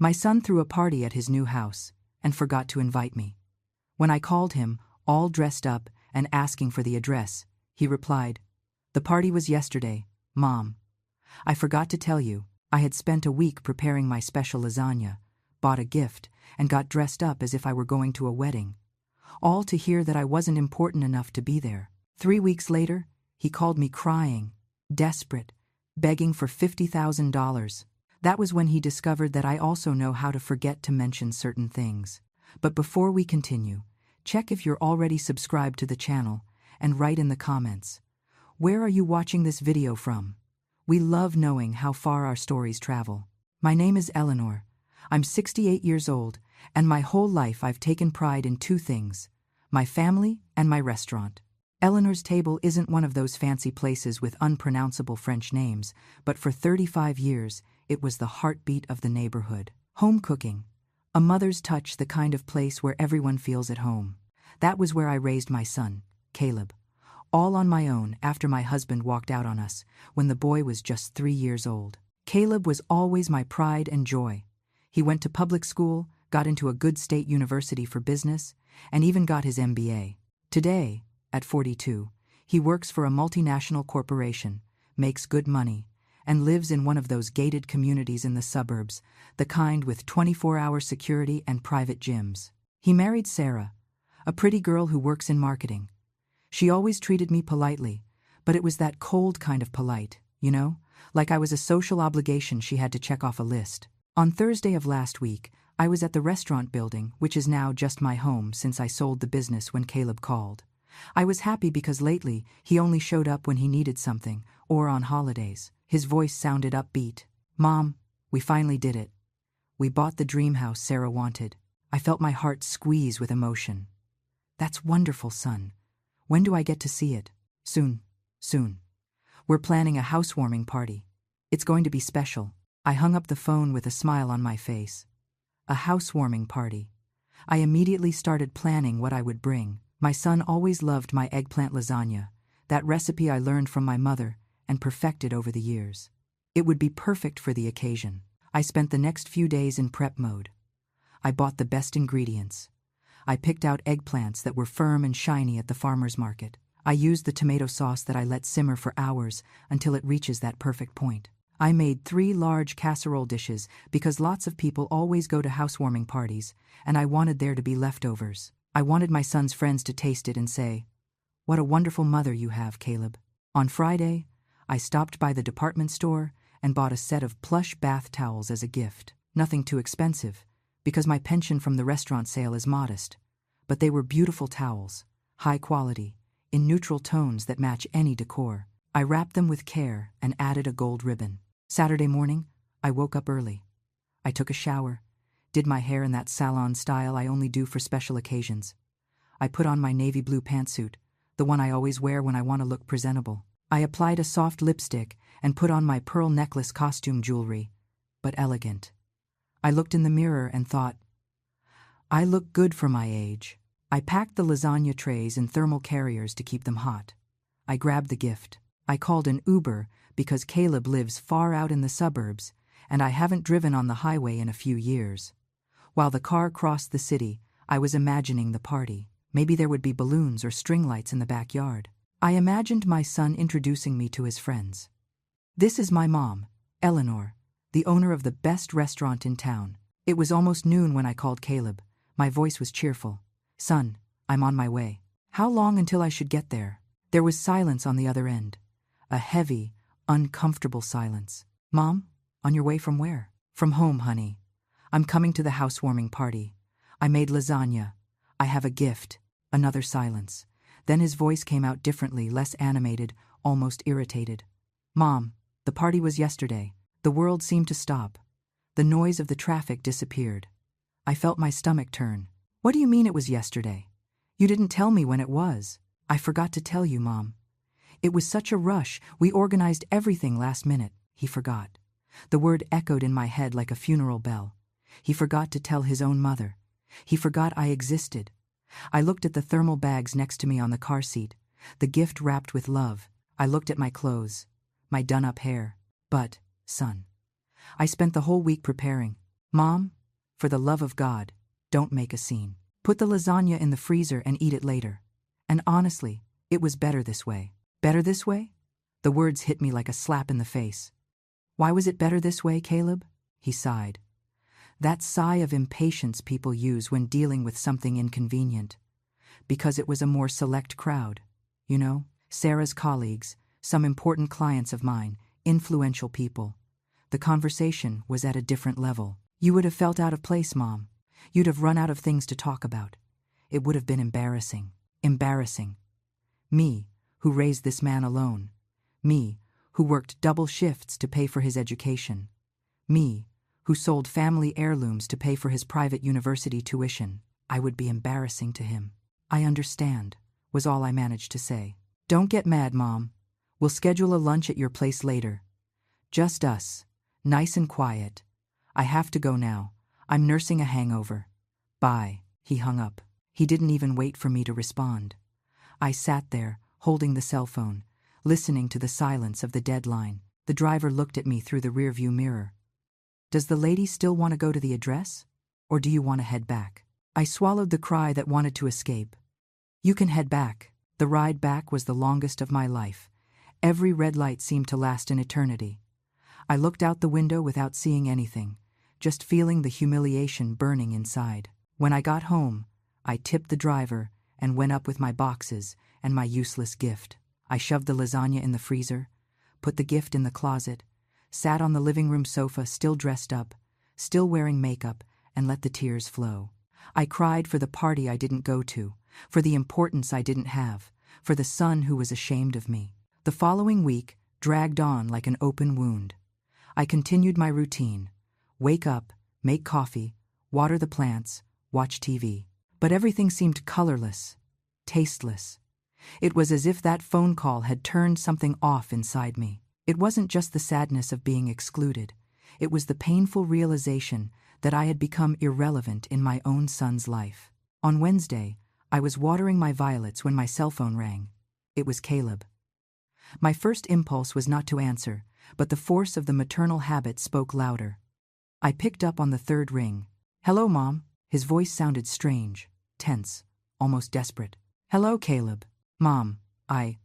My son threw a party at his new house and forgot to invite me. When I called him, all dressed up and asking for the address, he replied, "The party was yesterday, Mom. I forgot to tell you, I had spent a week preparing my special lasagna, bought a gift, and got dressed up as if I were going to a wedding. All to hear that I wasn't important enough to be there." 3 weeks later, he called me crying, desperate, begging for $50,000. That was when he discovered that I also know how to forget to mention certain things. But before we continue, check if you're already subscribed to the channel and write in the comments, where are you watching this video from? We love knowing how far our stories travel. My name is Eleanor. I'm 68 years old, and my whole life I've taken pride in 2 things: my family and my restaurant. Eleanor's Table isn't one of those fancy places with unpronounceable French names, but for 35 years, it was the heartbeat of the neighborhood. Home cooking, a mother's touch, the kind of place where everyone feels at home. That was where I raised my son, Caleb, all on my own after my husband walked out on us when the boy was just 3 years old. Caleb was always my pride and joy. He went to public school, got into a good state university for business, and even got his MBA. Today, at 42, he works for a multinational corporation, makes good money, and lives in one of those gated communities in the suburbs, the kind with 24-hour security and private gyms. He married Sarah, a pretty girl who works in marketing. She always treated me politely, but it was that cold kind of polite, you know, like I was a social obligation she had to check off a list. On Thursday of last week, I was at the restaurant building, which is now just my home since I sold the business, when Caleb called. I was happy because lately he only showed up when he needed something, or on holidays. His voice sounded upbeat. "Mom, we finally did it. We bought the dream house Sarah wanted." I felt my heart squeeze with emotion. "That's wonderful, son. When do I get to see it?" Soon. We're planning a housewarming party. It's going to be special." I hung up the phone with a smile on my face. A housewarming party. I immediately started planning what I would bring. My son always loved my eggplant lasagna, that recipe I learned from my mother and perfected over the years. It would be perfect for the occasion. I spent the next few days in prep mode. I bought the best ingredients. I picked out eggplants that were firm and shiny at the farmer's market. I used the tomato sauce that I let simmer for hours until it reaches that perfect point. I made 3 large casserole dishes because lots of people always go to housewarming parties, and I wanted there to be leftovers. I wanted my son's friends to taste it and say, "What a wonderful mother you have, Caleb." On Friday, I stopped by the department store and bought a set of plush bath towels as a gift. Nothing too expensive, because my pension from the restaurant sale is modest, but they were beautiful towels, high quality, in neutral tones that match any decor. I wrapped them with care and added a gold ribbon. Saturday morning, I woke up early. I took a shower, did my hair in that salon style I only do for special occasions. I put on my navy blue pantsuit, the one I always wear when I want to look presentable. I applied a soft lipstick and put on my pearl necklace costume jewelry, but elegant. I looked in the mirror and thought, I look good for my age. I packed the lasagna trays in thermal carriers to keep them hot. I grabbed the gift. I called an Uber because Caleb lives far out in the suburbs, and I haven't driven on the highway in a few years. While the car crossed the city, I was imagining the party. Maybe there would be balloons or string lights in the backyard. I imagined my son introducing me to his friends. "This is my mom, Eleanor, the owner of the best restaurant in town." It was almost noon when I called Caleb. My voice was cheerful. "Son, I'm on my way." "How long until I should get there?" There was silence on the other end. A heavy, uncomfortable silence. "Mom, on your way from where?" "From home, honey. I'm coming to the housewarming party. I made lasagna. I have a gift." Another silence. Then his voice came out differently, less animated, almost irritated. "Mom, the party was yesterday." The world seemed to stop. The noise of the traffic disappeared. I felt my stomach turn. "What do you mean it was yesterday? You didn't tell me when it was." "I forgot to tell you, Mom. It was such a rush. We organized everything last minute." He forgot. The word echoed in my head like a funeral bell. He forgot to tell his own mother. He forgot I existed. I looked at the thermal bags next to me on the car seat, the gift wrapped with love. I looked at my clothes, my done-up hair. But, son, I spent the whole week preparing. Mom, for the love of God, don't make a scene. Put the lasagna in the freezer and eat it later. And honestly, it was better this way. Better this way? The words hit me like a slap in the face. Why was it better this way, Caleb? He sighed. That sigh of impatience people use when dealing with something inconvenient. Because it was a more select crowd. You know, Sarah's colleagues, some important clients of mine, influential people. The conversation was at a different level. You would have felt out of place, Mom. You'd have run out of things to talk about. It would have been embarrassing. Embarrassing. Me, who raised this man alone. Me, who worked double shifts to pay for his education. Me, who sold family heirlooms to pay for his private university tuition. I would be embarrassing to him. I understand, was all I managed to say. Don't get mad, Mom. We'll schedule a lunch at your place later. Just us. Nice and quiet. I have to go now. I'm nursing a hangover. Bye. He hung up. He didn't even wait for me to respond. I sat there, holding the cell phone, listening to the silence of the dead line. The driver looked at me through the rearview mirror. Does the lady still want to go to the address? Or do you want to head back? I swallowed the cry that wanted to escape. You can head back. The ride back was the longest of my life. Every red light seemed to last an eternity. I looked out the window without seeing anything, just feeling the humiliation burning inside. When I got home, I tipped the driver and went up with my boxes and my useless gift. I shoved the lasagna in the freezer, put the gift in the closet, sat on the living room sofa still dressed up, still wearing makeup, and let the tears flow. I cried for the party I didn't go to, for the importance I didn't have, for the son who was ashamed of me. The following week dragged on like an open wound. I continued my routine. Wake up, make coffee, water the plants, watch TV. But everything seemed colorless, tasteless. It was as if that phone call had turned something off inside me. It wasn't just the sadness of being excluded. It was the painful realization that I had become irrelevant in my own son's life. On Wednesday, I was watering my violets when my cell phone rang. It was Caleb. My first impulse was not to answer, but the force of the maternal habit spoke louder. I picked up on the third ring. Hello, Mom. His voice sounded strange, tense, almost desperate. Hello, Caleb. Mom, I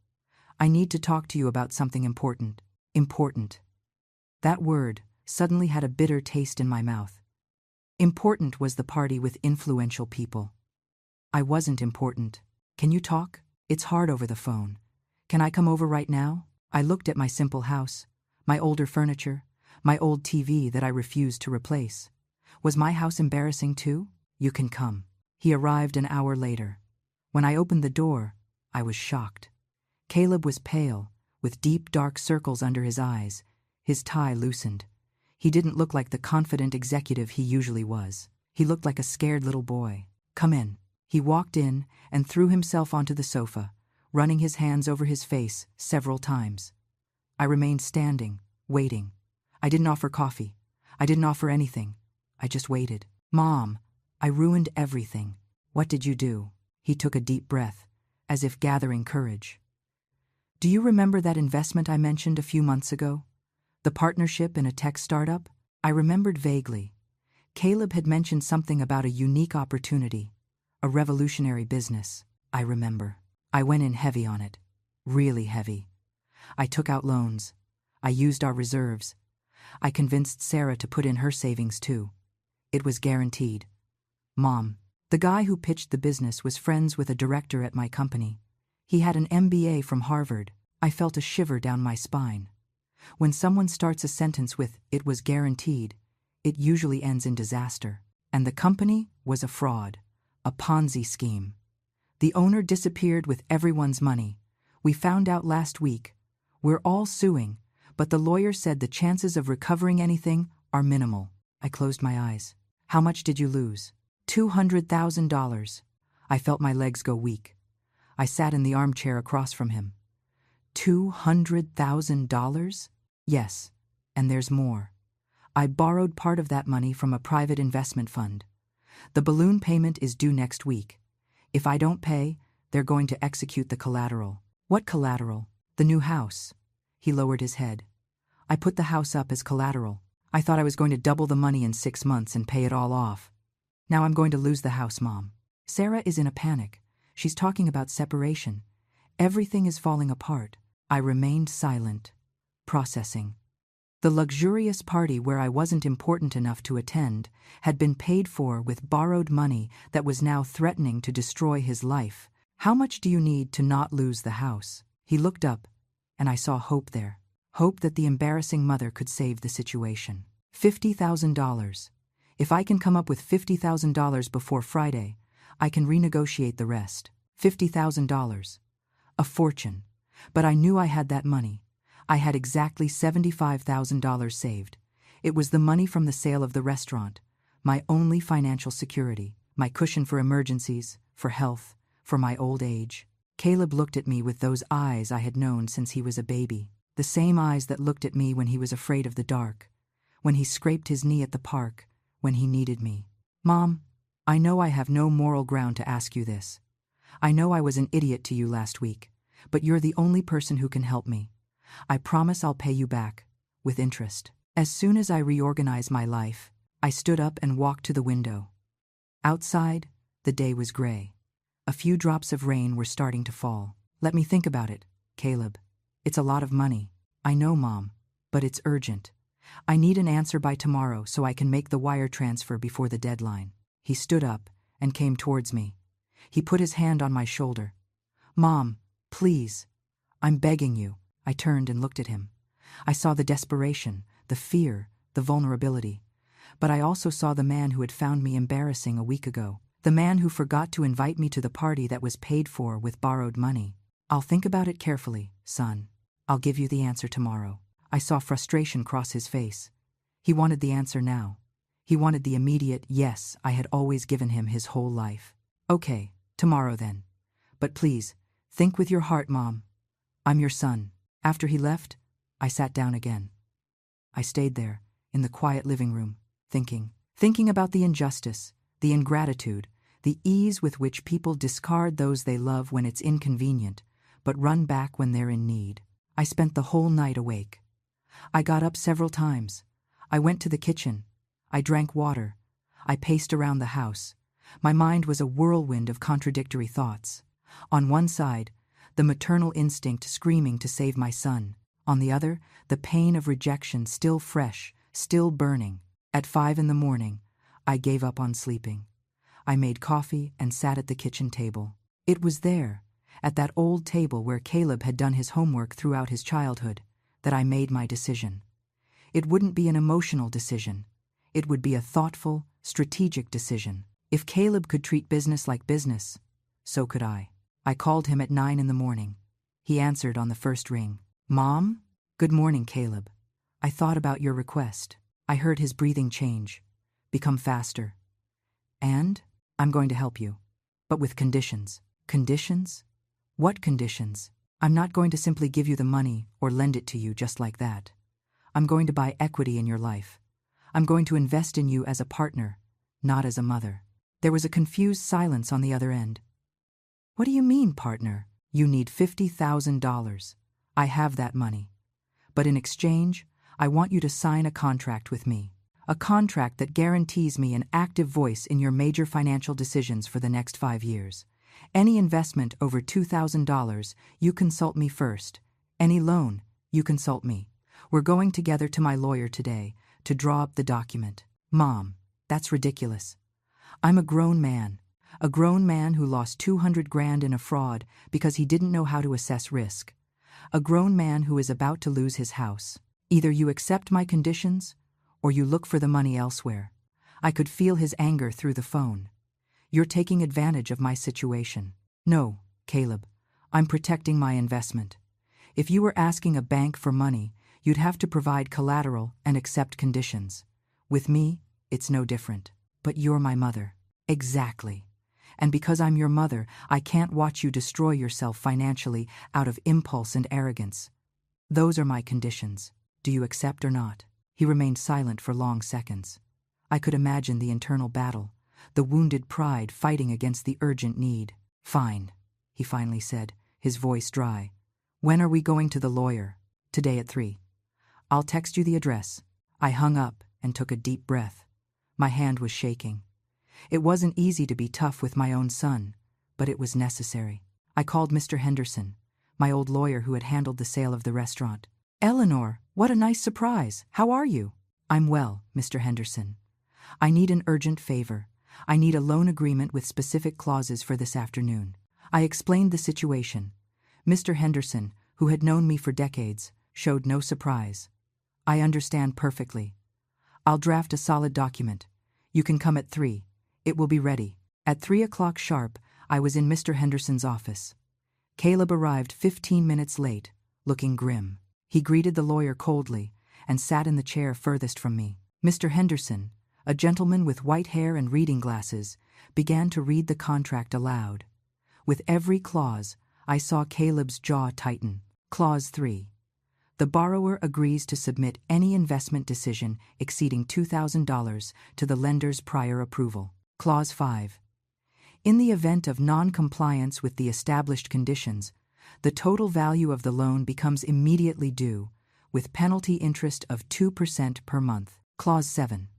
need to talk to you about something important. Important. That word suddenly had a bitter taste in my mouth. Important was the party with influential people. I wasn't important. Can you talk? It's hard over the phone. Can I come over right now? I looked at my simple house, my older furniture, my old TV that I refused to replace. Was my house embarrassing too? You can come. He arrived an hour later. When I opened the door, I was shocked. Caleb was pale, with deep dark circles under his eyes, his tie loosened. He didn't look like the confident executive he usually was. He looked like a scared little boy. Come in. He walked in and threw himself onto the sofa, running his hands over his face several times. I remained standing, waiting. I didn't offer coffee. I didn't offer anything. I just waited. Mom, I ruined everything. What did you do? He took a deep breath, as if gathering courage. Do you remember that investment I mentioned a few months ago? The partnership in a tech startup? I remembered vaguely. Caleb had mentioned something about a unique opportunity, a revolutionary business. I remember. I went in heavy on it. Really heavy. I took out loans. I used our reserves. I convinced Sarah to put in her savings too. It was guaranteed. Mom, the guy who pitched the business was friends with a director at my company. He had an MBA from Harvard. I felt a shiver down my spine. When someone starts a sentence with, "it was guaranteed," it usually ends in disaster. And the company was a fraud, a Ponzi scheme. The owner disappeared with everyone's money. We found out last week. We're all suing, but the lawyer said the chances of recovering anything are minimal. I closed my eyes. How much did you lose? $200,000. I felt my legs go weak. I sat in the armchair across from him. $200,000? Yes, and there's more. I borrowed part of that money from a private investment fund. The balloon payment is due next week. If I don't pay, they're going to execute the collateral. What collateral? The new house. He lowered his head. I put the house up as collateral. I thought I was going to double the money in 6 months and pay it all off. Now I'm going to lose the house, Mom. Sarah is in a panic. She's talking about separation. Everything is falling apart. I remained silent, processing. The luxurious party where I wasn't important enough to attend had been paid for with borrowed money that was now threatening to destroy his life. How much do you need to not lose the house? He looked up, and I saw hope there. Hope that the embarrassing mother could save the situation. $50,000. If I can come up with $50,000 before Friday, I can renegotiate the rest. $50,000. A fortune. But I knew I had that money. I had exactly $75,000 saved. It was the money from the sale of the restaurant, my only financial security, my cushion for emergencies, for health, for my old age. Caleb looked at me with those eyes I had known since he was a baby, the same eyes that looked at me when he was afraid of the dark, when he scraped his knee at the park, when he needed me. Mom, I know I have no moral ground to ask you this. I know I was an idiot to you last week, but you're the only person who can help me. I promise I'll pay you back, with interest. As soon as I reorganized my life, I stood up and walked to the window. Outside, the day was gray. A few drops of rain were starting to fall. Let me think about it, Caleb. It's a lot of money. I know, Mom, but it's urgent. I need an answer by tomorrow so I can make the wire transfer before the deadline. He stood up and came towards me. He put his hand on my shoulder. Mom, please. I'm begging you. I turned and looked at him. I saw the desperation, the fear, the vulnerability. But I also saw the man who had found me embarrassing a week ago. The man who forgot to invite me to the party that was paid for with borrowed money. I'll think about it carefully, son. I'll give you the answer tomorrow. I saw frustration cross his face. He wanted the answer now. He wanted the immediate yes I had always given him his whole life. Okay, tomorrow then. But please, think with your heart, Mom. I'm your son. After he left, I sat down again. I stayed there, in the quiet living room, thinking about the injustice, the ingratitude, the ease with which people discard those they love when it's inconvenient, but run back when they're in need. I spent the whole night awake. I got up several times. I went to the kitchen. I drank water. I paced around the house. My mind was a whirlwind of contradictory thoughts. On one side, the maternal instinct screaming to save my son. On the other, the pain of rejection still fresh, still burning. At 5 a.m, I gave up on sleeping. I made coffee and sat at the kitchen table. It was there, at that old table where Caleb had done his homework throughout his childhood, that I made my decision. It wouldn't be an emotional decision. It would be a thoughtful, strategic decision. If Caleb could treat business like business, so could I. I called him at 9 a.m. He answered on the first ring. Mom? Good morning, Caleb. I thought about your request. I heard his breathing change, become faster. And I'm going to help you, but with conditions. Conditions? What conditions? I'm not going to simply give you the money or lend it to you just like that. I'm going to buy equity in your life. I'm going to invest in you as a partner, not as a mother. There was a confused silence on the other end. What do you mean, partner? You need $50,000. I have that money. But in exchange, I want you to sign a contract with me. A contract that guarantees me an active voice in your major financial decisions for the next 5 years. Any investment over $2,000, you consult me first. Any loan, you consult me. We're going together to my lawyer today to draw up the document. Mom, that's ridiculous. I'm a grown man who lost 200 grand in a fraud because he didn't know how to assess risk. A grown man who is about to lose his house. Either you accept my conditions, or you look for the money elsewhere. I could feel his anger through the phone. You're taking advantage of my situation. No, Caleb, I'm protecting my investment. If you were asking a bank for money, you'd have to provide collateral and accept conditions. With me, it's no different. But you're my mother. Exactly. And because I'm your mother, I can't watch you destroy yourself financially out of impulse and arrogance. Those are my conditions. Do you accept or not? He remained silent for long seconds. I could imagine the internal battle, the wounded pride fighting against the urgent need. Fine, he finally said, his voice dry. When are we going to the lawyer? Today at 3. I'll text you the address. I hung up and took a deep breath. My hand was shaking. It wasn't easy to be tough with my own son, but it was necessary. I called Mr. Henderson, my old lawyer who had handled the sale of the restaurant. "Eleanor, what a nice surprise. How are you?" "I'm well, Mr. Henderson. I need an urgent favor. I need a loan agreement with specific clauses for this afternoon." I explained the situation. Mr. Henderson, who had known me for decades, showed no surprise. "I understand perfectly. I'll draft a solid document. You can come at 3. It will be ready." At 3 o'clock sharp, I was in Mr. Henderson's office. Caleb arrived 15 minutes late, looking grim. He greeted the lawyer coldly and sat in the chair furthest from me. Mr. Henderson, a gentleman with white hair and reading glasses, began to read the contract aloud. With every clause, I saw Caleb's jaw tighten. Clause 3. The borrower agrees to submit any investment decision exceeding $2,000 to the lender's prior approval. Clause 5. In the event of non-compliance with the established conditions, the total value of the loan becomes immediately due, with penalty interest of 2% per month. Clause 7.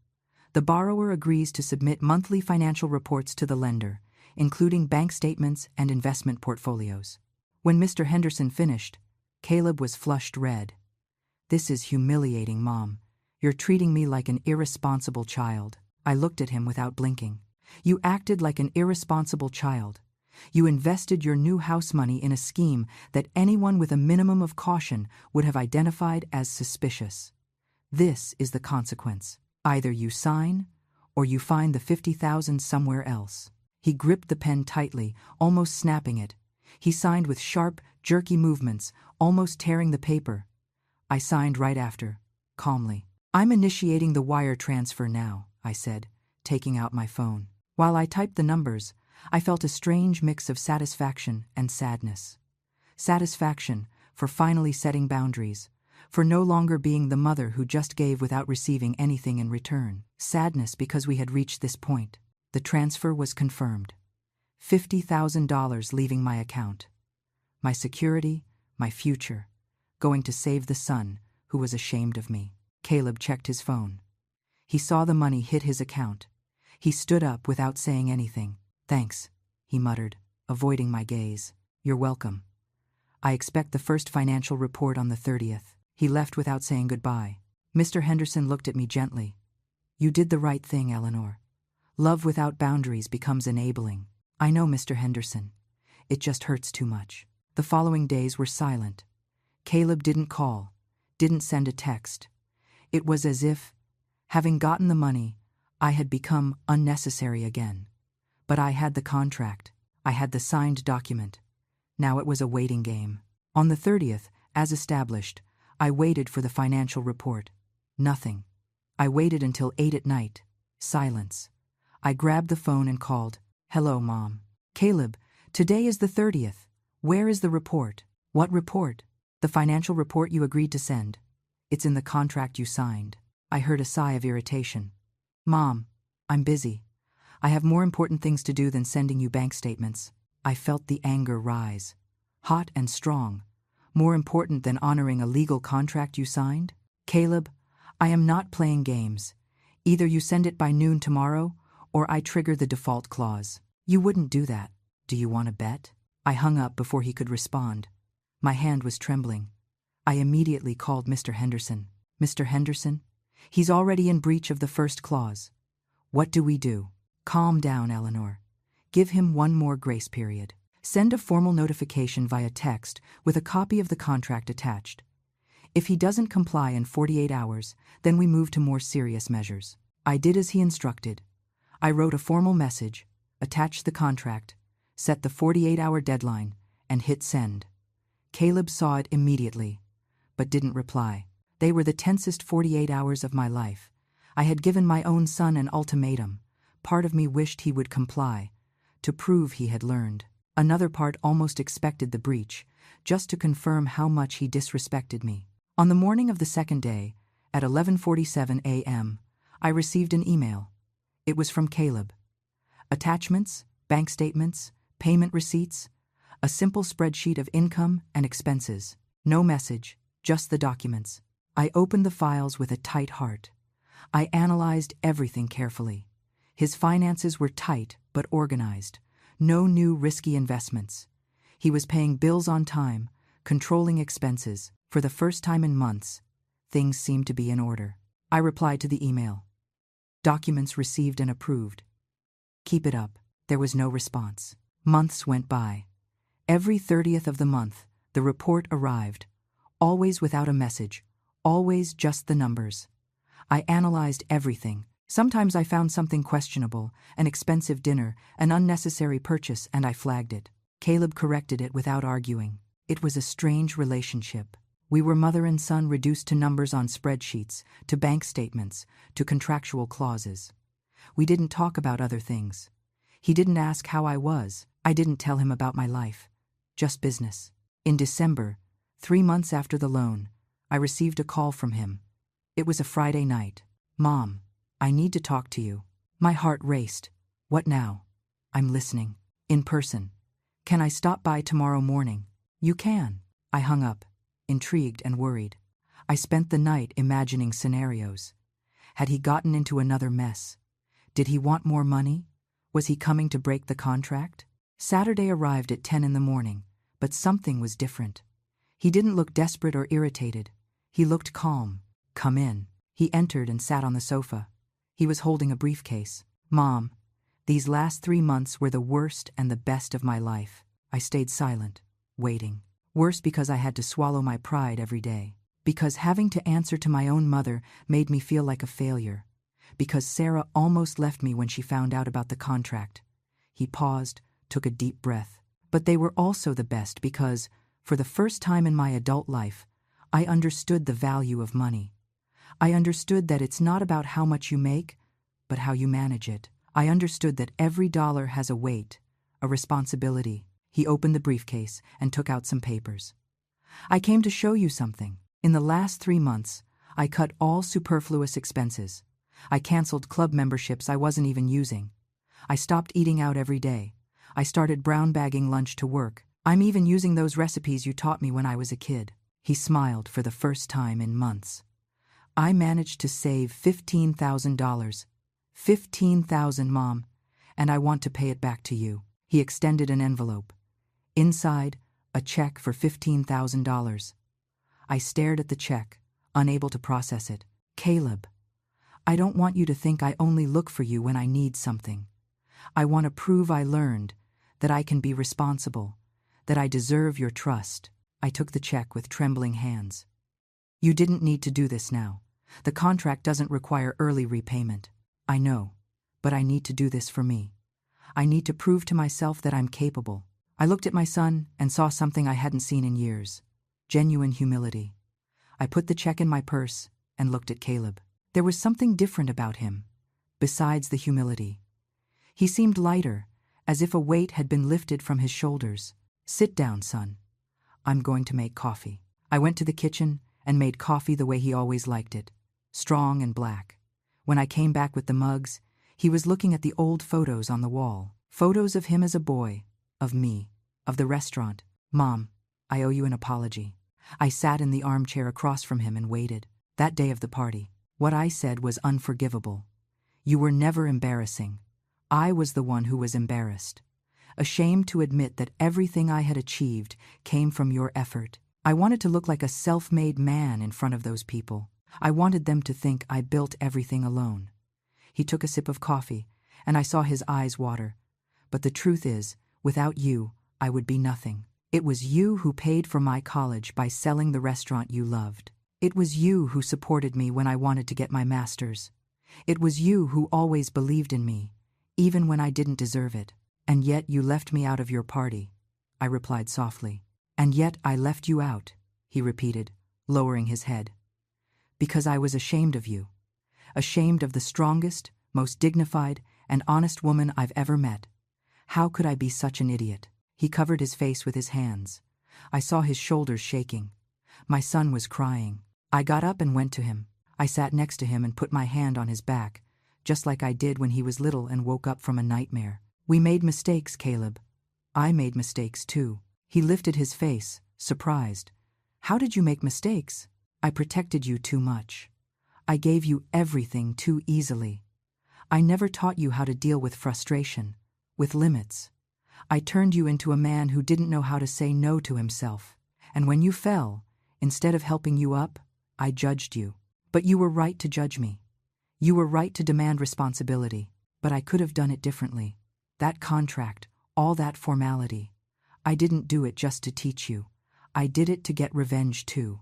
The borrower agrees to submit monthly financial reports to the lender, including bank statements and investment portfolios. When Mr. Henderson finished, Caleb was flushed red. "This is humiliating, Mom. You're treating me like an irresponsible child." I looked at him without blinking. "You acted like an irresponsible child. You invested your new house money in a scheme that anyone with a minimum of caution would have identified as suspicious. This is the consequence. Either you sign, or you find the $50,000 somewhere else." He gripped the pen tightly, almost snapping it. He signed with sharp, jerky movements, almost tearing the paper. I signed right after, calmly. "I'm initiating the wire transfer now," I said, taking out my phone. While I typed the numbers, I felt a strange mix of satisfaction and sadness. Satisfaction for finally setting boundaries, for no longer being the mother who just gave without receiving anything in return. Sadness because we had reached this point. The transfer was confirmed. $50,000 leaving my account. My security, my future, going to save the son who was ashamed of me. Caleb checked his phone. He saw the money hit his account. He stood up without saying anything. "Thanks," he muttered, avoiding my gaze. "You're welcome. I expect the first financial report on the 30th. He left without saying goodbye. Mr. Henderson looked at me gently. "You did the right thing, Eleanor. Love without boundaries becomes enabling." "I know, Mr. Henderson. It just hurts too much." The following days were silent. Caleb didn't call, didn't send a text. It was as if, having gotten the money, I had become unnecessary again. But I had the contract. I had the signed document. Now it was a waiting game. On the 30th, as established, I waited for the financial report. Nothing. I waited until 8 at night. Silence. I grabbed the phone and called. "Hello, Mom." "Caleb, today is the 30th. Where is the report?" "What report?" "The financial report you agreed to send. It's in the contract you signed." I heard a sigh of irritation. "Mom, I'm busy. I have more important things to do than sending you bank statements." I felt the anger rise. Hot and strong. More important than honoring a legal contract you signed? "Caleb, I am not playing games. Either you send it by noon tomorrow, or I trigger the default clause." "You wouldn't do that. Do you want to bet?" I hung up before he could respond. My hand was trembling. I immediately called Mr. Henderson. "Mr. Henderson, he's already in breach of the first clause. What do we do?" "Calm down, Eleanor. Give him one more grace period. Send a formal notification via text with a copy of the contract attached. If he doesn't comply in 48 hours, then we move to more serious measures." I did as he instructed. I wrote a formal message, attached the contract, set the 48-hour deadline, and hit send. Caleb saw it immediately, but didn't reply. They were the tensest 48 hours of my life. I had given my own son an ultimatum. Part of me wished he would comply, to prove he had learned. Another part almost expected the breach, just to confirm how much he disrespected me. On the morning of the second day, at 11:47 a.m., I received an email. It was from Caleb. Attachments, bank statements, payment receipts, a simple spreadsheet of income and expenses. No message, just the documents. I opened the files with a tight heart. I analyzed everything carefully. His finances were tight but organized. No new risky investments. He was paying bills on time, controlling expenses. For the first time in months, things seemed to be in order. I replied to the email. Documents received and approved. Keep it up. There was no response. Months went by. Every 30th of the month, the report arrived. Always without a message. Always just the numbers. I analyzed everything. Sometimes I found something questionable, an expensive dinner, an unnecessary purchase, and I flagged it. Caleb corrected it without arguing. It was a strange relationship. We were mother and son reduced to numbers on spreadsheets, to bank statements, to contractual clauses. We didn't talk about other things. He didn't ask how I was. I didn't tell him about my life. Just business. In December, 3 months after the loan, I received a call from him. It was a Friday night. Mom, I need to talk to you. My heart raced. What now? I'm listening. In person. Can I stop by tomorrow morning? You can. I hung up, intrigued and worried. I spent the night imagining scenarios. Had he gotten into another mess? Did he want more money? Was he coming to break the contract? Saturday arrived at 10 in the morning, but something was different. He didn't look desperate or irritated. He looked calm. Come in. He entered and sat on the sofa. He was holding a briefcase. Mom, these last 3 months were the worst and the best of my life. I stayed silent, waiting. Worse because I had to swallow my pride every day. Because having to answer to my own mother made me feel like a failure. Because Sarah almost left me when she found out about the contract. He paused, took a deep breath. But they were also the best because, for the first time in my adult life, I understood the value of money. I understood that it's not about how much you make, but how you manage it. I understood that every dollar has a weight, a responsibility. He opened the briefcase and took out some papers. I came to show you something. In the last 3 months, I cut all superfluous expenses. I canceled club memberships I wasn't even using. I stopped eating out every day. I started brown bagging lunch to work. I'm even using those recipes you taught me when I was a kid. He smiled for the first time in months. I managed to save $15,000. $15,000, Mom, and I want to pay it back to you. He extended an envelope. Inside, a check for $15,000. I stared at the check, unable to process it. Caleb, I don't want you to think I only look for you when I need something. I want to prove I learned, that I can be responsible, that I deserve your trust. I took the check with trembling hands. You didn't need to do this now. The contract doesn't require early repayment. I know, but I need to do this for me. I need to prove to myself that I'm capable. I looked at my son and saw something I hadn't seen in years. Genuine humility. I put the check in my purse and looked at Caleb. There was something different about him, besides the humility. He seemed lighter, as if a weight had been lifted from his shoulders. Sit down, son. I'm going to make coffee. I went to the kitchen and made coffee the way he always liked it, strong and black. When I came back with the mugs, he was looking at the old photos on the wall. Photos of him as a boy, of me, of the restaurant. Mom, I owe you an apology. I sat in the armchair across from him and waited. That day of the party, what I said was unforgivable. You were never embarrassing. I was the one who was embarrassed. Ashamed to admit that everything I had achieved came from your effort. I wanted to look like a self-made man in front of those people. I wanted them to think I built everything alone. He took a sip of coffee, and I saw his eyes water. But the truth is, without you, I would be nothing. It was you who paid for my college by selling the restaurant you loved. It was you who supported me when I wanted to get my master's. It was you who always believed in me, even when I didn't deserve it. And yet you left me out of your party, I replied softly. And yet I left you out, he repeated, lowering his head. Because I was ashamed of you. Ashamed of the strongest, most dignified, and honest woman I've ever met. How could I be such an idiot? He covered his face with his hands. I saw his shoulders shaking. My son was crying. I got up and went to him. I sat next to him and put my hand on his back, just like I did when he was little and woke up from a nightmare. We made mistakes, Caleb. I made mistakes too. He lifted his face, surprised. How did you make mistakes? I protected you too much. I gave you everything too easily. I never taught you how to deal with frustration, with limits. I turned you into a man who didn't know how to say no to himself. And when you fell, instead of helping you up, I judged you. But you were right to judge me. You were right to demand responsibility. But I could have done it differently. That contract, all that formality. I didn't do it just to teach you. I did it to get revenge too.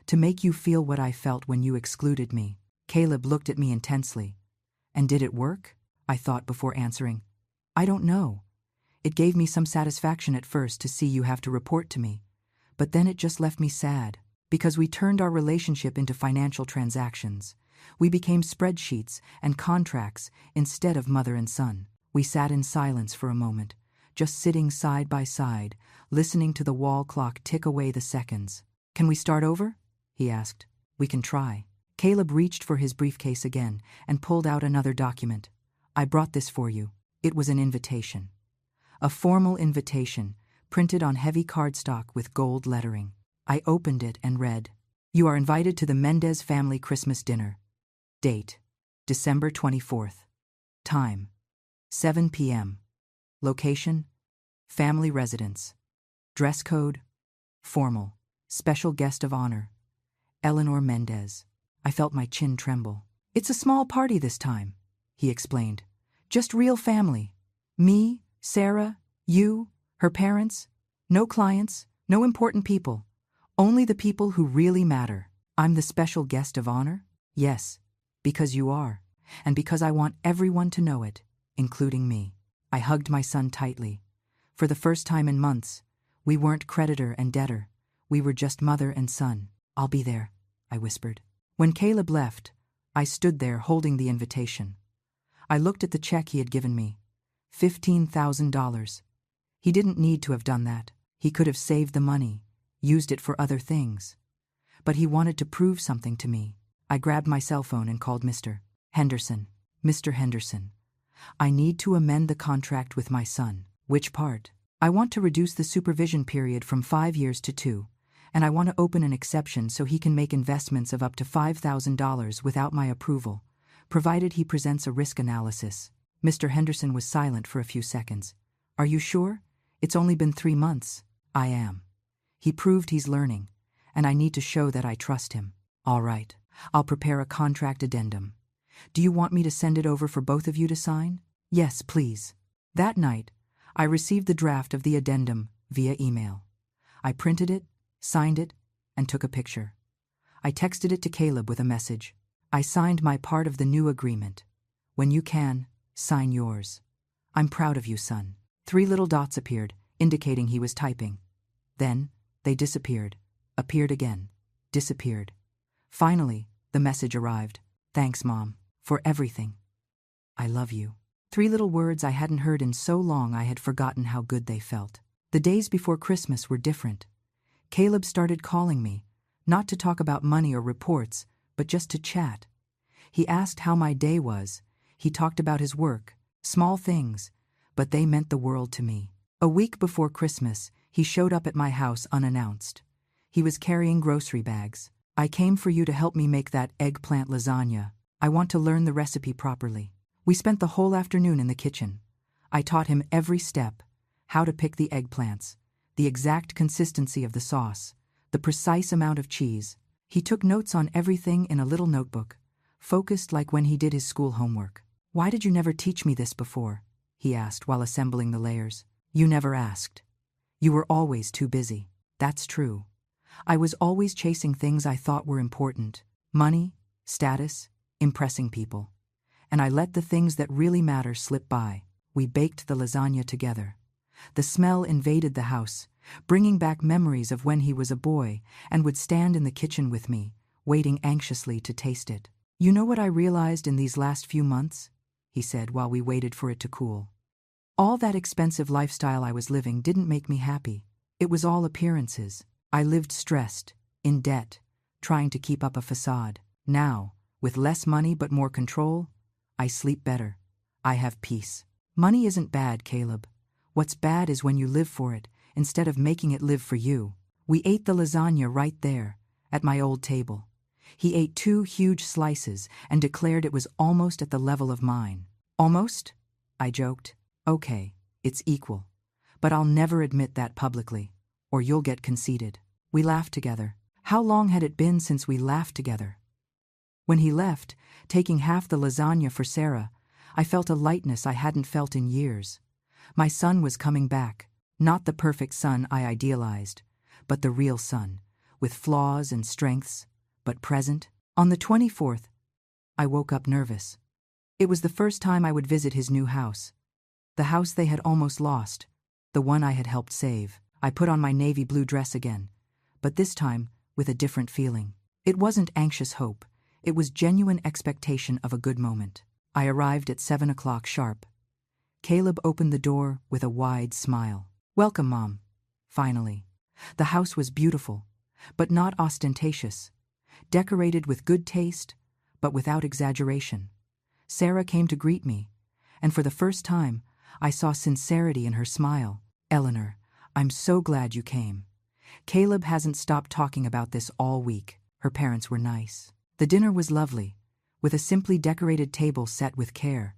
To make you feel what I felt when you excluded me. Caleb looked at me intensely. And did it work? I thought before answering. I don't know. It gave me some satisfaction at first to see you have to report to me. But then it just left me sad. Because we turned our relationship into financial transactions. We became spreadsheets and contracts instead of mother and son. We sat in silence for a moment, just sitting side by side, listening to the wall clock tick away the seconds. Can we start over? He asked. We can try. Caleb reached for his briefcase again and pulled out another document. I brought this for you. It was an invitation. A formal invitation, printed on heavy cardstock with gold lettering. I opened it and read, You are invited to the Mendez family Christmas dinner. Date, December 24th. Time, 7 p.m. Location, family residence. Dress code, formal. Special guest of honor, Eleanor Mendez. I felt my chin tremble. It's a small party this time, he explained. Just real family. Me, Sarah, you, her parents. No clients, no important people. Only the people who really matter. I'm the special guest of honor? Yes, because you are. And because I want everyone to know it, including me. I hugged my son tightly. For the first time in months, we weren't creditor and debtor. We were just mother and son. I'll be there, I whispered. When Caleb left, I stood there holding the invitation. I looked at the check he had given me. $15,000. He didn't need to have done that. He could have saved the money, used it for other things. But he wanted to prove something to me. I grabbed my cell phone and called Mr. Henderson. Mr. Henderson, I need to amend the contract with my son. Which part? I want to reduce the supervision period from 5 years to 2, and I want to open an exception so he can make investments of up to $5,000 without my approval, provided he presents a risk analysis. Mr. Henderson was silent for a few seconds. Are you sure? It's only been 3 months. I am. He proved he's learning, and I need to show that I trust him. All right, I'll prepare a contract addendum. Do you want me to send it over for both of you to sign? Yes, please. That night, I received the draft of the addendum via email. I printed it, signed it, and took a picture. I texted it to Caleb with a message. I signed my part of the new agreement. When you can, sign yours. I'm proud of you, son. 3 little dots appeared, indicating he was typing. Then, they disappeared, appeared again, disappeared. Finally, the message arrived. Thanks, Mom, for everything. I love you. 3 little words I hadn't heard in so long I had forgotten how good they felt. The days before Christmas were different. Caleb started calling me, not to talk about money or reports, but just to chat. He asked how my day was. He talked about his work, small things, but they meant the world to me. A week before Christmas, he showed up at my house unannounced. He was carrying grocery bags. I came for you to help me make that eggplant lasagna. I want to learn the recipe properly. We spent the whole afternoon in the kitchen. I taught him every step, how to pick the eggplants, the exact consistency of the sauce, the precise amount of cheese. He took notes on everything in a little notebook, focused like when he did his school homework. Why did you never teach me this before? He asked while assembling the layers. You never asked. You were always too busy. That's true. I was always chasing things I thought were important. Money, status, impressing people. And I let the things that really matter slip by. We baked the lasagna together. The smell invaded the house, bringing back memories of when he was a boy and would stand in the kitchen with me, waiting anxiously to taste it. You know what I realized in these last few months? He said while we waited for it to cool. All that expensive lifestyle I was living didn't make me happy. It was all appearances. I lived stressed, in debt, trying to keep up a facade. Now, with less money but more control, I sleep better. I have peace. Money isn't bad, Caleb. What's bad is when you live for it, instead of making it live for you. We ate the lasagna right there, at my old table. He ate 2 huge slices and declared it was almost at the level of mine. Almost? I joked. Okay, it's equal. But I'll never admit that publicly, or you'll get conceited. We laughed together. How long had it been since we laughed together? When he left, taking half the lasagna for Sarah, I felt a lightness I hadn't felt in years. My son was coming back, not the perfect son I idealized, but the real son, with flaws and strengths, but present. On the 24th, I woke up nervous. It was the first time I would visit his new house. The house they had almost lost, the one I had helped save. I put on my navy blue dress again, but this time with a different feeling. It wasn't anxious hope, it was genuine expectation of a good moment. I arrived at 7 o'clock sharp. Caleb opened the door with a wide smile. Welcome, Mom. Finally. The house was beautiful, but not ostentatious. Decorated with good taste, but without exaggeration. Sarah came to greet me, and for the first time, I saw sincerity in her smile. Eleanor, I'm so glad you came. Caleb hasn't stopped talking about this all week. Her parents were nice. The dinner was lovely, with a simply decorated table set with care.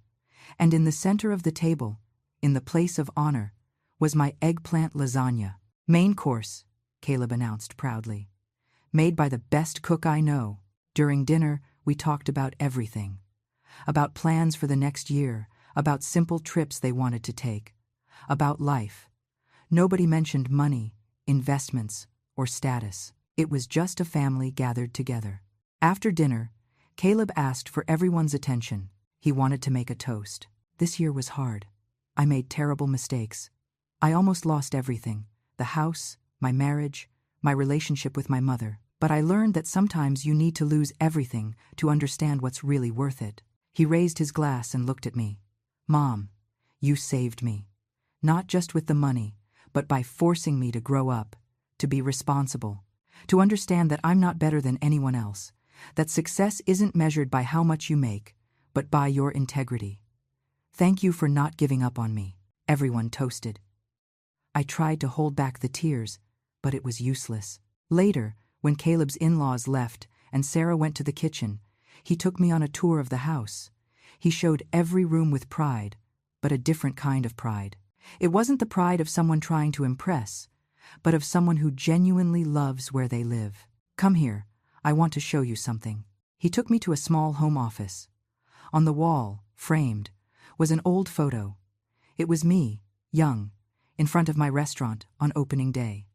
And in the center of the table, in the place of honor, was my eggplant lasagna. Main course, Caleb announced proudly. Made by the best cook I know. During dinner, we talked about everything. About plans for the next year, about simple trips they wanted to take. About life. Nobody mentioned money, investments, or status. It was just a family gathered together. After dinner, Caleb asked for everyone's attention. He wanted to make a toast. This year was hard. I made terrible mistakes. I almost lost everything. The house, my marriage, my relationship with my mother. But I learned that sometimes you need to lose everything to understand what's really worth it. He raised his glass and looked at me. Mom, you saved me. Not just with the money, but by forcing me to grow up, to be responsible, to understand that I'm not better than anyone else, that success isn't measured by how much you make, but by your integrity. Thank you for not giving up on me. Everyone toasted. I tried to hold back the tears, but it was useless. Later, when Caleb's in-laws left and Sarah went to the kitchen, he took me on a tour of the house. He showed every room with pride, but a different kind of pride. It wasn't the pride of someone trying to impress, but of someone who genuinely loves where they live. Come here, I want to show you something. He took me to a small home office. On the wall, framed, was an old photo. It was me, young, in front of my restaurant on opening day.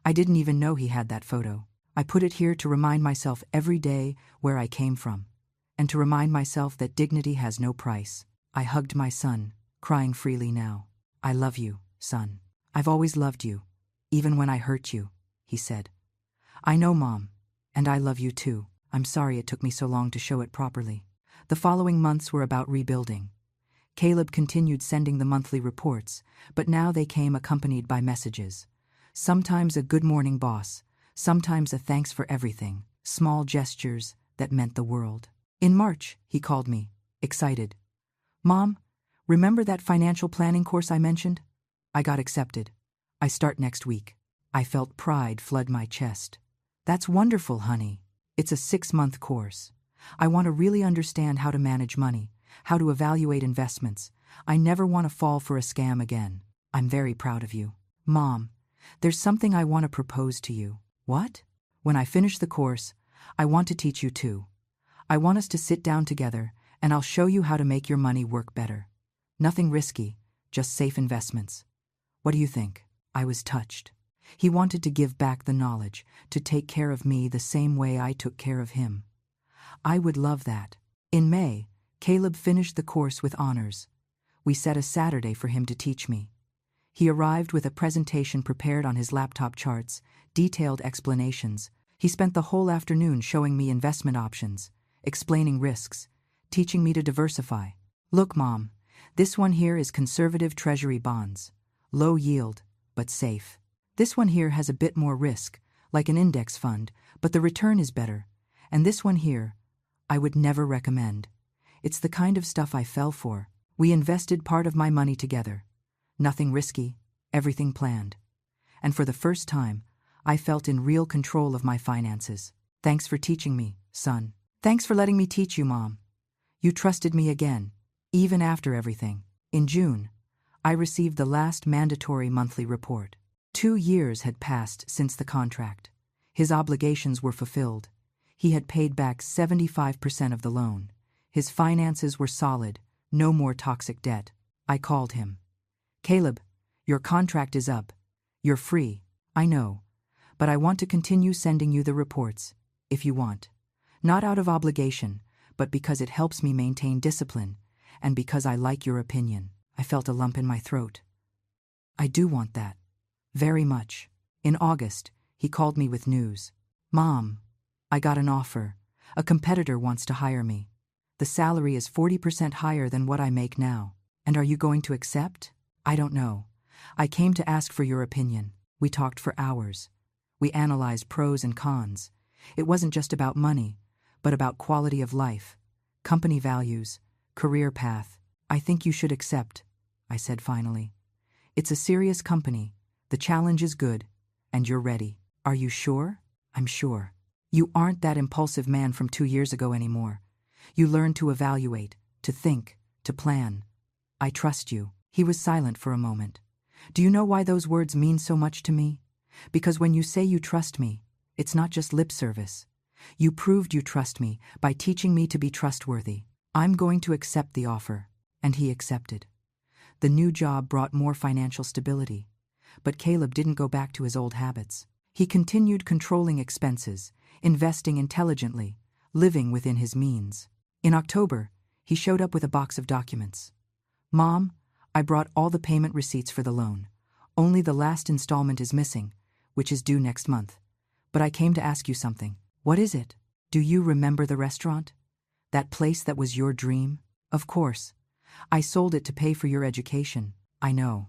I didn't even know he had that photo. I put it here to remind myself every day where I came from, and to remind myself that dignity has no price. I hugged my son, crying freely now. I love you, son. I've always loved you, even when I hurt you, he said. I know, Mom, and I love you too. I'm sorry it took me so long to show it properly. The following months were about rebuilding. Caleb continued sending the monthly reports, but now they came accompanied by messages. Sometimes a good morning, boss. Sometimes a thanks for everything. Small gestures that meant the world. In March, he called me, excited. Mom, remember that financial planning course I mentioned? I got accepted. I start next week. I felt pride flood my chest. That's wonderful, honey. It's a 6-month course. I want to really understand how to manage money, how to evaluate investments. I never want to fall for a scam again. I'm very proud of you. Mom, there's something I want to propose to you. What? When I finish the course, I want to teach you too. I want us to sit down together, and I'll show you how to make your money work better. Nothing risky, just safe investments. What do you think? I was touched. He wanted to give back the knowledge, to take care of me the same way I took care of him. I would love that. In May, Caleb finished the course with honors. We set a Saturday for him to teach me. He arrived with a presentation prepared on his laptop charts, detailed explanations. He spent the whole afternoon showing me investment options, explaining risks, teaching me to diversify. Look, Mom, this one here is conservative treasury bonds. Low yield, but safe. This one here has a bit more risk, like an index fund, but the return is better. And this one here, I would never recommend. It's the kind of stuff I fell for. We invested part of my money together. Nothing risky, everything planned. And for the first time, I felt in real control of my finances. Thanks for teaching me, son. Thanks for letting me teach you, Mom. You trusted me again, even after everything. In June, I received the last mandatory monthly report. 2 years had passed since the contract. His obligations were fulfilled. He had paid back 75% of the loan. His finances were solid, no more toxic debt. I called him. Caleb, your contract is up. You're free, I know, but I want to continue sending you the reports, if you want. Not out of obligation, but because it helps me maintain discipline, and because I like your opinion. I felt a lump in my throat. I do want that. Very much. In August, he called me with news. Mom, I got an offer. A competitor wants to hire me. The salary is 40% higher than what I make now. And are you going to accept? I don't know. I came to ask for your opinion. We talked for hours. We analyzed pros and cons. It wasn't just about money, but about quality of life, company values, career path. I think you should accept, I said finally. It's a serious company. The challenge is good, and you're ready. Are you sure? I'm sure. You aren't that impulsive man from 2 years ago anymore. You learn to evaluate, to think, to plan. I trust you. He was silent for a moment. Do you know why those words mean so much to me? Because when you say you trust me, it's not just lip service. You proved you trust me by teaching me to be trustworthy. I'm going to accept the offer. And he accepted. The new job brought more financial stability. But Caleb didn't go back to his old habits. He continued controlling expenses, investing intelligently, living within his means. In October, he showed up with a box of documents. Mom, I brought all the payment receipts for the loan. Only the last installment is missing, which is due next month. But I came to ask you something. What is it? Do you remember the restaurant? That place that was your dream? Of course. I sold it to pay for your education. I know.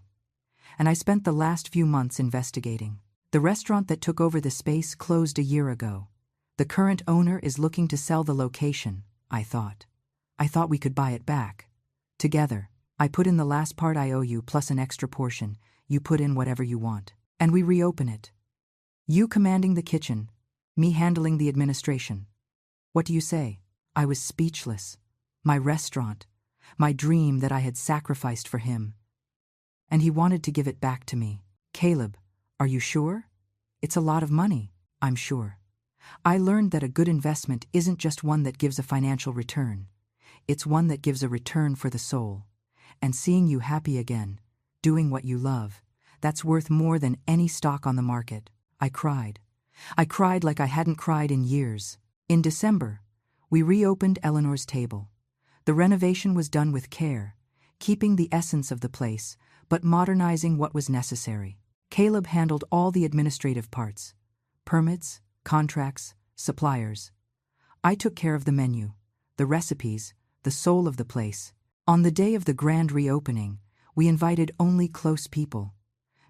And I spent the last few months investigating. The restaurant that took over the space closed a year ago. The current owner is looking to sell the location, I thought. I thought we could buy it back. Together. I put in the last part I owe you plus an extra portion. You put in whatever you want. And we reopen it. You commanding the kitchen, me handling the administration. What do you say? I was speechless. My restaurant, my dream that I had sacrificed for him. And he wanted to give it back to me. Caleb, are you sure? It's a lot of money, I'm sure. I learned that a good investment isn't just one that gives a financial return. It's one that gives a return for the soul. And seeing you happy again, doing what you love, that's worth more than any stock on the market. I cried. I cried like I hadn't cried in years. In December, we reopened Eleanor's Table. The renovation was done with care, keeping the essence of the place, but modernizing what was necessary. Caleb handled all the administrative parts, permits, contracts, suppliers. I took care of the menu, the recipes, the soul of the place. On the day of the grand reopening, we invited only close people.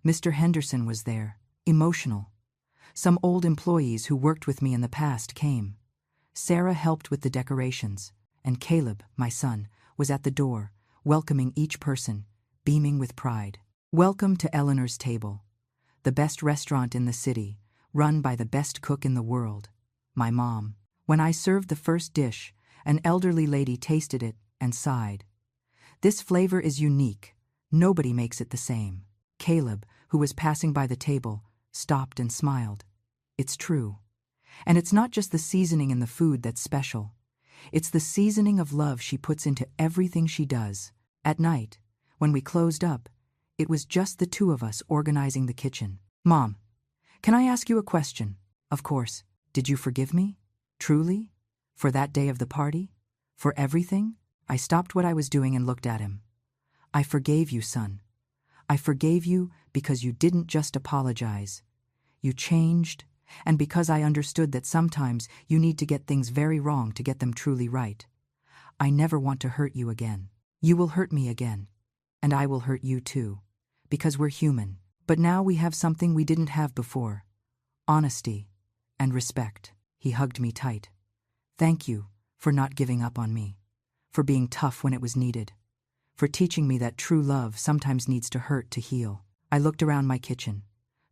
Mr. Henderson was there, emotional. Some old employees who worked with me in the past came. Sarah helped with the decorations, and Caleb, my son, was at the door, welcoming each person, beaming with pride. Welcome to Eleanor's Table, the best restaurant in the city, run by the best cook in the world, my mom. When I served the first dish, an elderly lady tasted it and sighed. This flavor is unique. Nobody makes it the same. Caleb, who was passing by the table, stopped and smiled. It's true. And it's not just the seasoning in the food that's special. It's the seasoning of love she puts into everything she does. At night, when we closed up, it was just the two of us organizing the kitchen. Mom, can I ask you a question? Of course. Did you forgive me? Truly? For that day of the party? For everything? I stopped what I was doing and looked at him. I forgave you, son. I forgave you because you didn't just apologize. You changed, and because I understood that sometimes you need to get things very wrong to get them truly right. I never want to hurt you again. You will hurt me again, and I will hurt you too, because we're human. But now we have something we didn't have before. Honesty and respect. He hugged me tight. Thank you for not giving up on me, for being tough when it was needed, for teaching me that true love sometimes needs to hurt to heal. I looked around my kitchen.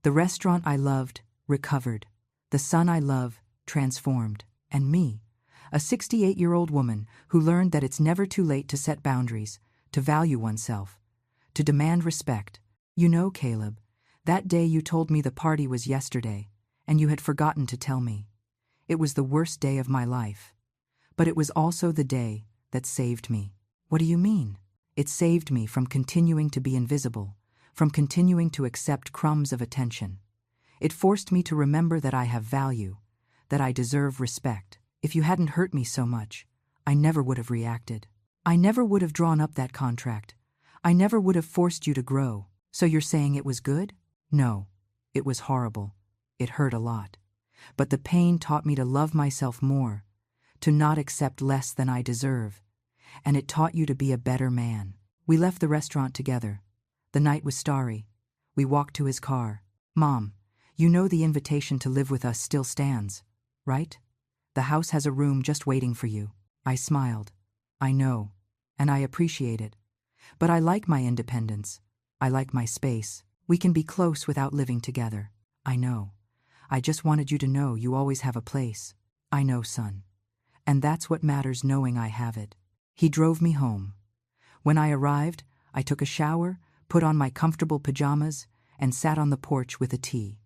The restaurant I loved recovered. The son I love transformed, and me, a 68-year-old woman who learned that it's never too late to set boundaries, to value oneself, to demand respect. You know, Caleb, that day you told me the party was yesterday, and you had forgotten to tell me. It was the worst day of my life. But it was also the day that saved me. What do you mean? It saved me from continuing to be invisible, from continuing to accept crumbs of attention. It forced me to remember that I have value, that I deserve respect. If you hadn't hurt me so much, I never would have reacted. I never would have drawn up that contract. I never would have forced you to grow. So you're saying it was good? No, it was horrible. It hurt a lot. But the pain taught me to love myself more, to not accept less than I deserve. And it taught you to be a better man. We left the restaurant together. The night was starry. We walked to his car. Mom, you know the invitation to live with us still stands, right? The house has a room just waiting for you. I smiled. I know, and I appreciate it. But I like my independence. I like my space. We can be close without living together. I know. I just wanted you to know you always have a place. I know, son. And that's what matters, knowing I have it. He drove me home. When I arrived, I took a shower, put on my comfortable pajamas, and sat on the porch with a tea.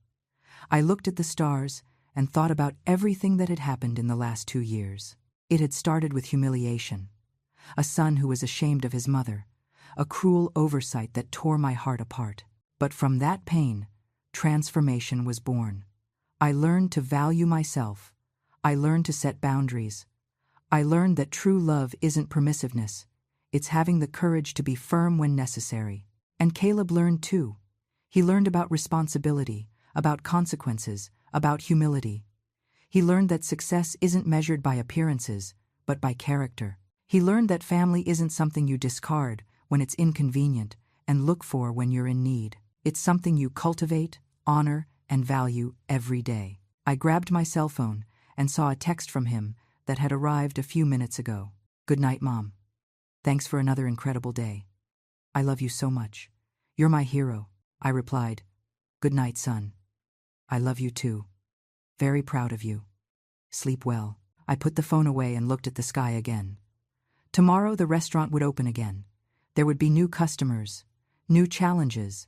I looked at the stars and thought about everything that had happened in the last 2 years. It had started with humiliation. A son who was ashamed of his mother. A cruel oversight that tore my heart apart. But from that pain, transformation was born. I learned to value myself. I learned to set boundaries. I learned that true love isn't permissiveness. It's having the courage to be firm when necessary. And Caleb learned too. He learned about responsibility, about consequences, about humility. He learned that success isn't measured by appearances, but by character. He learned that family isn't something you discard when it's inconvenient and look for when you're in need. It's something you cultivate, honor, and value every day. I grabbed my cell phone and saw a text from him that had arrived a few minutes ago. Good night, Mom. Thanks for another incredible day. I love you so much. You're my hero. I replied. Good night, son. I love you too. Very proud of you. Sleep well. I put the phone away and looked at the sky again. Tomorrow the restaurant would open again. There would be new customers, new challenges.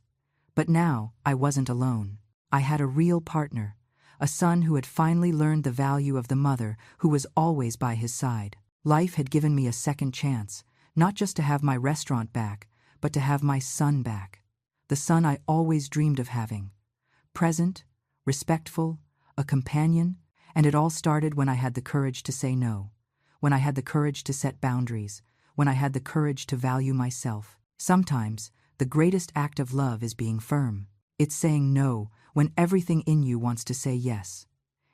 But now I wasn't alone. I had a real partner, a son who had finally learned the value of the mother who was always by his side. Life had given me a second chance, not just to have my restaurant back, but to have my son back. The son I always dreamed of having. Present, respectful, a companion, and it all started when I had the courage to say no, when I had the courage to set boundaries, when I had the courage to value myself. Sometimes, the greatest act of love is being firm. It's saying no when everything in you wants to say yes.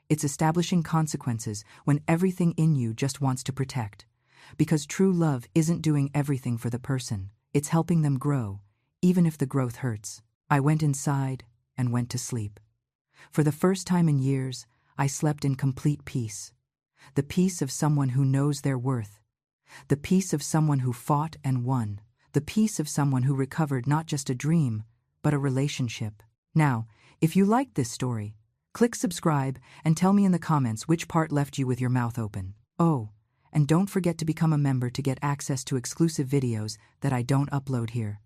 It's establishing consequences when everything in you just wants to protect. Because true love isn't doing everything for the person, it's helping them grow, even if the growth hurts. I went inside and went to sleep. For the first time in years, I slept in complete peace. The peace of someone who knows their worth. The peace of someone who fought and won. The peace of someone who recovered not just a dream, but a relationship. Now, if you liked this story, click subscribe and tell me in the comments which part left you with your mouth open. Oh, and don't forget to become a member to get access to exclusive videos that I don't upload here.